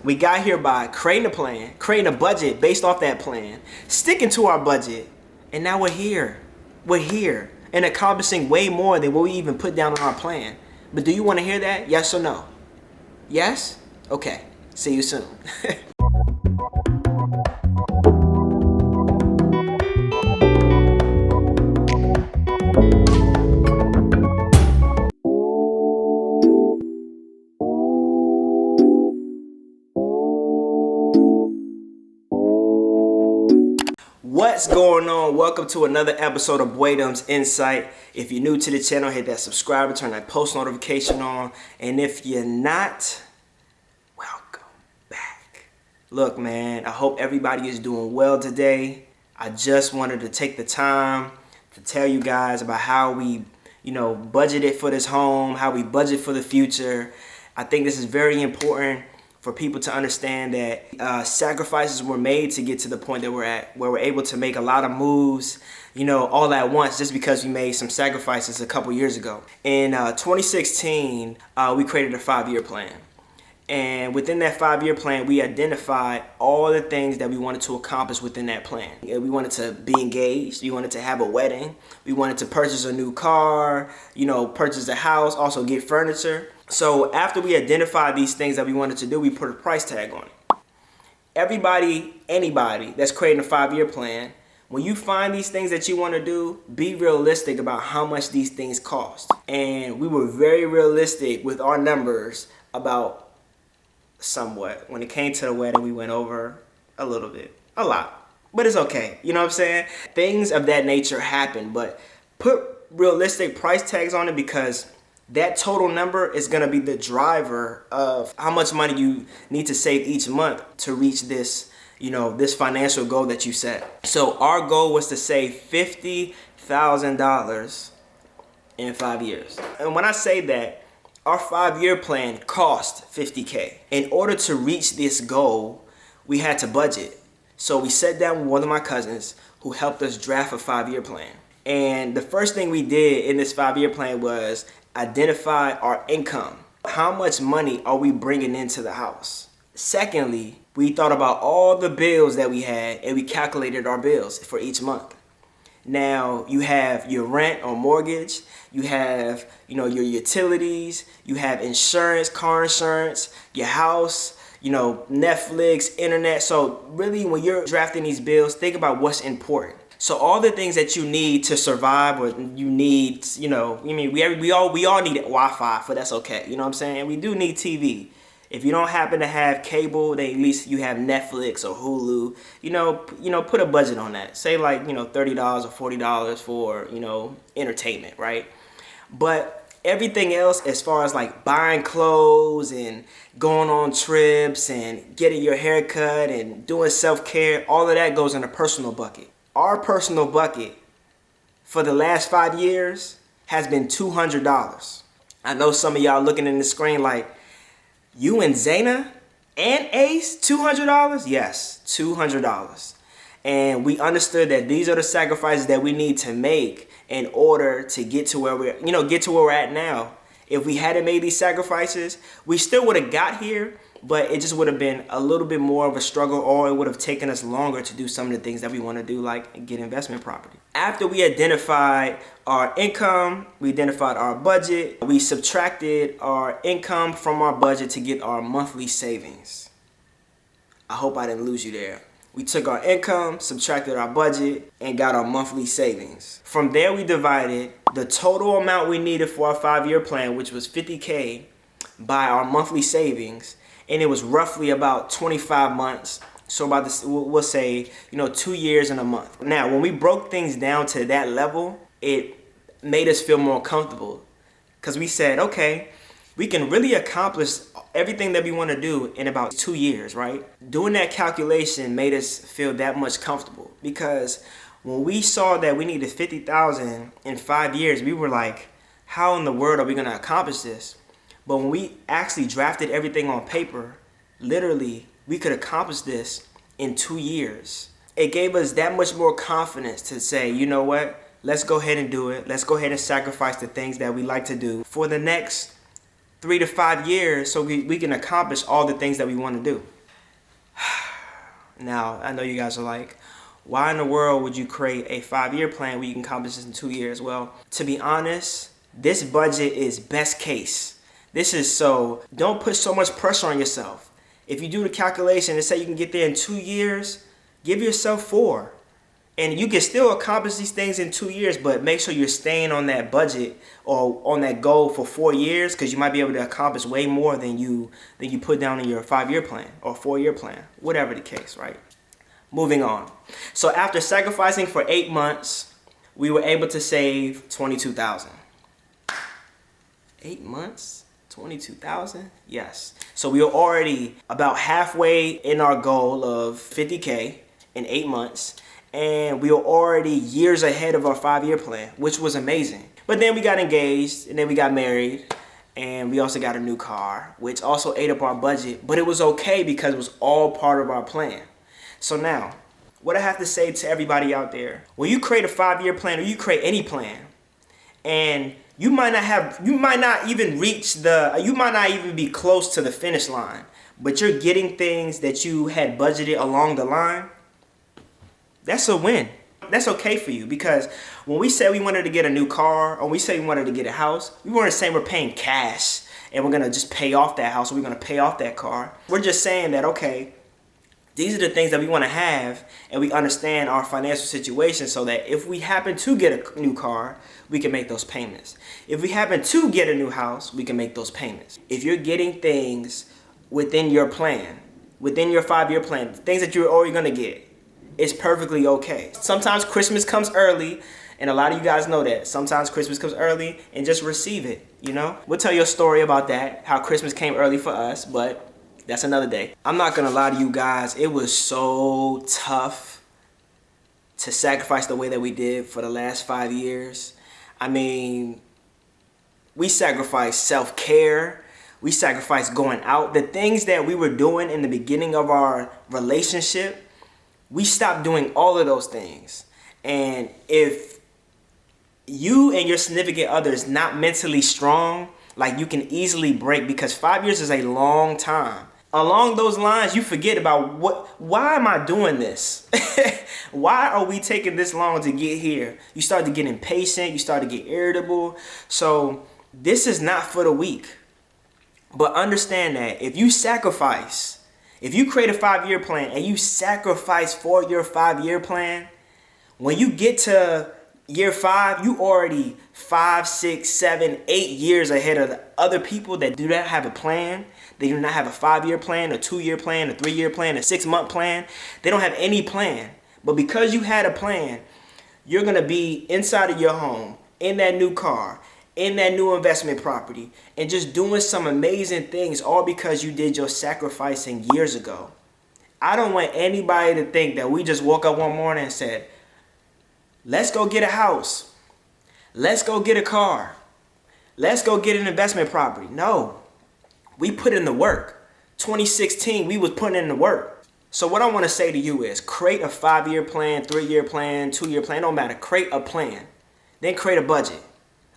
We got here by creating a plan, creating a budget based off that plan, sticking to our budget, and now we're here. We're here and accomplishing way more than what we even put down on our plan. But do you want to hear that? Yes or no? Yes? Okay. See you soon. What's going on? Welcome to another episode of Buadum's Insight. If you're new to the channel, hit that subscribe and turn that post notification on. And if you're not, welcome back. Look, man, I hope everybody is doing well today. I just wanted to take the time to tell you guys about how we, budgeted for this home, how we budget for the future. I think this is very important for people to understand that sacrifices were made to get to the point that we're at, where we're able to make a lot of moves, all at once, just because we made some sacrifices a couple years ago. In 2016, we created a 5-year plan. And within that 5-year plan, we identified all the things that we wanted to accomplish within that plan. We wanted to be engaged. We wanted to have a wedding. We wanted to purchase a new car, purchase a house, also get furniture. So after we identified these things that we wanted to do, we put a price tag on it. Anybody that's creating a 5-year plan, when you find these things that you want to do, be realistic about how much these things cost. And we were very realistic with our numbers about somewhat. When it came to the wedding, we went over a little bit, a lot, but it's okay. You know what I'm saying? Things of that nature happen, but put realistic price tags on it, because that total number is going to be the driver of how much money you need to save each month to reach this, this financial goal that you set. So our goal was to save $50,000 in 5 years. And when I say that, our 5-year plan cost $50K. In order to reach this goal, we had to budget. So we sat down with one of my cousins who helped us draft a 5-year plan. And the first thing we did in this 5-year plan was identify our income. How much money are we bringing into the house? Secondly, we thought about all the bills that we had, and we calculated our bills for each month. Now you have your rent or mortgage, you have, your utilities, you have insurance, car insurance, your house, Netflix, internet. So really, when you're drafting these bills, think about what's important. So all the things that you need to survive, or you need, we all need Wi-Fi, but that's okay. You know what I'm saying? We do need TV. If you don't happen to have cable, then at least you have Netflix or Hulu. Put a budget on that. Say like, $30 or $40 for, entertainment, right? But everything else, as far as like buying clothes and going on trips and getting your hair cut and doing self-care, all of that goes in a personal bucket. Our personal bucket for the last 5 years has been $200. I know some of y'all looking in the screen like, you and Zayna and Ace, $200? Yes, $200. And we understood that these are the sacrifices that we need to make in order to get to where we're at now. If we hadn't made these sacrifices, we still would have got here, but it just would have been a little bit more of a struggle, or it would have taken us longer to do some of the things that we want to do, like get investment property. After we identified our income, we identified our budget, we subtracted our income from our budget to get our monthly savings. I hope I didn't lose you there. We took our income, subtracted our budget, and got our monthly savings. From there, we divided the total amount we needed for our 5-year plan, which was $50K, by our monthly savings. And it was roughly about 25 months. So about this, we'll say, 2 years and a month. Now, when we broke things down to that level, it made us feel more comfortable, because we said, okay, we can really accomplish everything that we want to do in about 2 years, right? Doing that calculation made us feel that much comfortable, because when we saw that we needed $50,000 in 5 years, we were like, how in the world are we going to accomplish this? But when we actually drafted everything on paper, literally, we could accomplish this in 2 years. It gave us that much more confidence to say, you know what? Let's go ahead and do it. Let's go ahead and sacrifice the things that we like to do for the next 3 to 5 years so we can accomplish all the things that we want to do. Now, I know you guys are like, why in the world would you create a 5-year plan where you can accomplish this in 2 years? Well, to be honest, this budget is best case. This is so, don't put so much pressure on yourself. If you do the calculation and say you can get there in 2 years, give yourself 4. And you can still accomplish these things in 2 years, but make sure you're staying on that budget or on that goal for 4 years, because you might be able to accomplish way more than you put down in your 5-year plan or 4-year plan, whatever the case, right? Moving on. So after sacrificing for 8 months, we were able to save $22,000. 8 months? 22,000? Yes. So we were already about halfway in our goal of 50K in 8 months. And we were already years ahead of our 5-year plan, which was amazing. But then we got engaged, and then we got married, and we also got a new car, which also ate up our budget. But it was okay because it was all part of our plan. So now, what I have to say to everybody out there, when you create a 5-year plan or you create any plan, and you might not even be close to the finish line, but you're getting things that you had budgeted along the line, that's a win. That's okay for you, because when we said we wanted to get a new car or we said we wanted to get a house, we weren't saying we're paying cash and we're going to just pay off that house or we're going to pay off that car. We're just saying that, okay, these are the things that we want to have, and we understand our financial situation so that if we happen to get a new car, we can make those payments. If we happen to get a new house, we can make those payments. If you're getting things within your plan, within your 5-year plan, things that you're already going to get, it's perfectly okay. Sometimes Christmas comes early, and a lot of you guys know that. Sometimes Christmas comes early, and just receive it, you know? We'll tell you a story about that, how Christmas came early for us, but that's another day. I'm not gonna lie to you guys, it was so tough to sacrifice the way that we did for the last 5 years. I mean, we sacrificed self-care, we sacrificed going out. The things that we were doing in the beginning of our relationship, we stopped doing all of those things. And if you and your significant other is not mentally strong, like, you can easily break, because 5 years is a long time. Along those lines, you forget about why am I doing this? Why are we taking this long to get here? You start to get impatient, you start to get irritable. So this is not for the weak. But understand that if you sacrifice, if you create a 5-year plan and you sacrifice for your 5-year plan, when you get to year 5, you already 5, 6, 7, 8 years ahead of the other people that do not have a plan. They do not have a 5-year plan, a 2-year plan, a 3-year plan, a 6-month plan. They don't have any plan. But because you had a plan, you're going to be inside of your home, in that new car, in that new investment property, and just doing some amazing things, all because you did your sacrificing years ago. I don't want anybody to think that we just woke up one morning and said, let's go get a house. Let's go get a car. Let's go get an investment property. No, we put in the work. 2016, we was putting in the work. So what I want to say to you is create a 5-year plan, 3-year plan, 2-year plan, no matter. Create a plan. Then create a budget.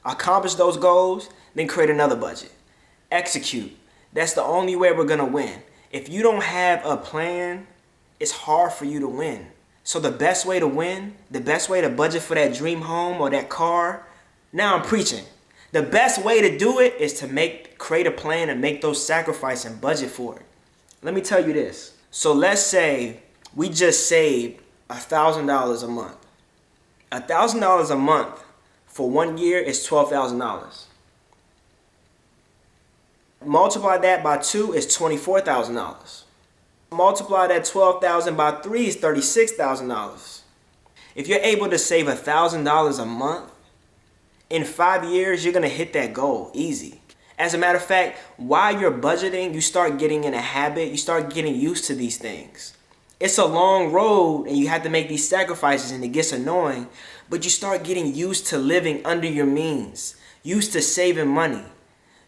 Accomplish those goals, then create another budget. Execute. That's the only way we're going to win. If you don't have a plan, it's hard for you to win. So the best way to win, the best way to budget for that dream home or that car, now I'm preaching. The best way to do it is to create a plan and make those sacrifices and budget for it. Let me tell you this. So let's say we just saved $1,000 a month. $1,000 a month for 1 year is $12,000. Multiply that by 2 is $24,000. Multiply that $12,000 by 3 is $36,000. If you're able to save $1,000 a month, in 5 years, you're going to hit that goal easy. As a matter of fact, while you're budgeting, you start getting in a habit, you start getting used to these things. It's a long road and you have to make these sacrifices and it gets annoying, but you start getting used to living under your means, used to saving money,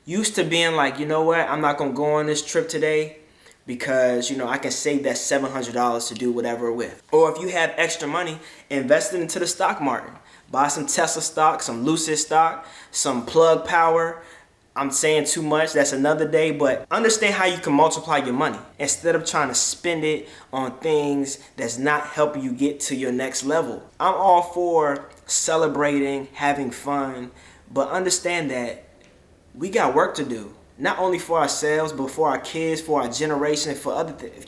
used to being like, you know what, I'm not going to go on this trip today because, you know, I can save that $700 to do whatever with. Or if you have extra money, invest it into the stock market. Buy some Tesla stock, some Lucid stock, some Plug Power, I'm saying too much, that's another day, but understand how you can multiply your money instead of trying to spend it on things that's not helping you get to your next level. I'm all for celebrating, having fun, but understand that we got work to do. Not only for ourselves, but for our kids, for our generation, for other things.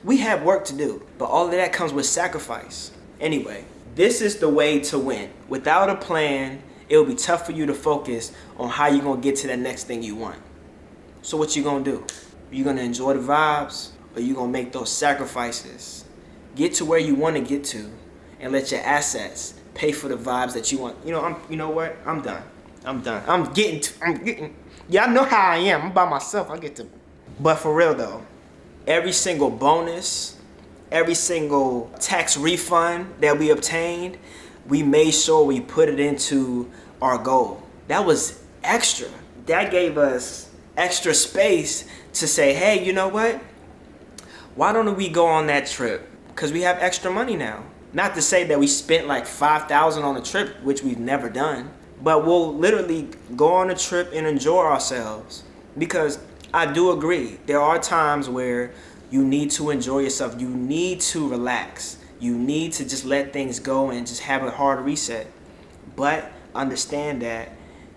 We have work to do, but all of that comes with sacrifice. Anyway, this is the way to win. Without a plan, it will be tough for you to focus on how you're going to get to that next thing you want. So what you going to do? You going to enjoy the vibes, or you going to make those sacrifices? Get to where you want to get to and let your assets pay for the vibes that you want. You know what? I'm done. I'm getting. Y'all know how I am. I'm by myself. I get to. But for real though, every single bonus, every single tax refund that we obtained, we made sure we put it into our goal. That was extra. That gave us extra space to say, hey, you know what? Why don't we go on that trip? Because we have extra money now. Not to say that we spent like $5,000 on a trip, which we've never done, but we'll literally go on a trip and enjoy ourselves. Because I do agree, there are times where you need to enjoy yourself. You need to relax. You need to just let things go and just have a hard reset. But understand that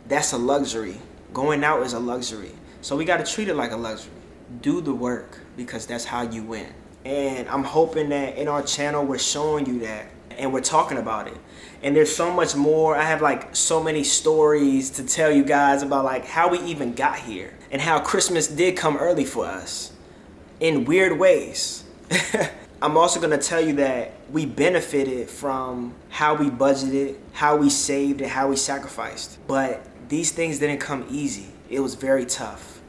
that's a luxury. Going out is a luxury. So we got to treat it like a luxury. Do the work, because that's how you win. And I'm hoping that in our channel we're showing you that and we're talking about it. And there's so much more. I have like so many stories to tell you guys about like how we even got here and how Christmas did come early for us in weird ways. I'm also going to tell you that we benefited from how we budgeted, how we saved, and how we sacrificed. But these things didn't come easy. It was very tough.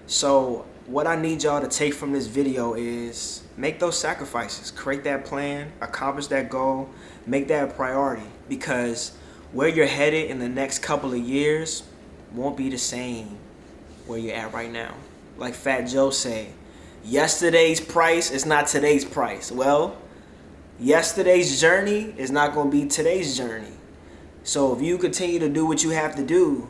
So what I need y'all to take from this video is make those sacrifices, create that plan, accomplish that goal, make that a priority, because where you're headed in the next couple of years won't be the same where you're at right now. Like Fat Joe say, yesterday's price is not today's price. Well, yesterday's journey is not going to be today's journey. So if you continue to do what you have to do,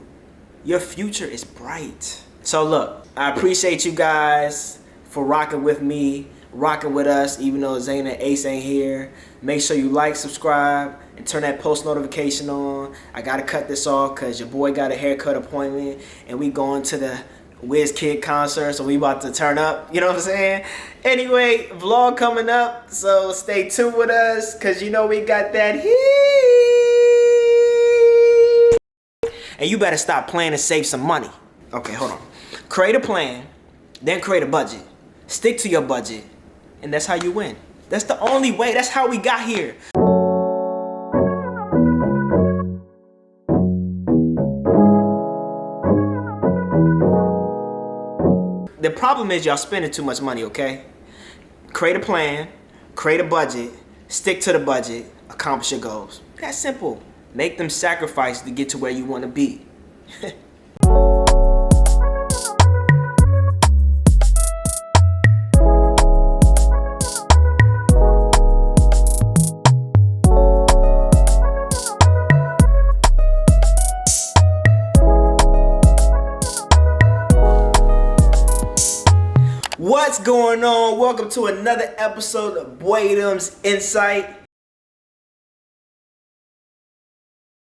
your future is bright. So look, I appreciate you guys for rocking with me, rocking with us, even though Zane and Ace ain't here. Make sure you like, subscribe, and turn that post notification on. I got to cut this off because your boy got a haircut appointment, and we going to the WizKid concert, so we about to turn up, you know what I'm saying? Anyway, vlog coming up, so stay tuned with us, because you know we got that heat. And you better stop playing and save some money. Okay, hold on. Create a plan, then create a budget. Stick to your budget, and that's how you win. That's the only way. That's how we got here. The problem is y'all spending too much money, okay? Create a plan, create a budget, stick to the budget, accomplish your goals. That's simple. Make them sacrifices to get to where you want to be. What's going on? Welcome to another episode of Buadum's Insight.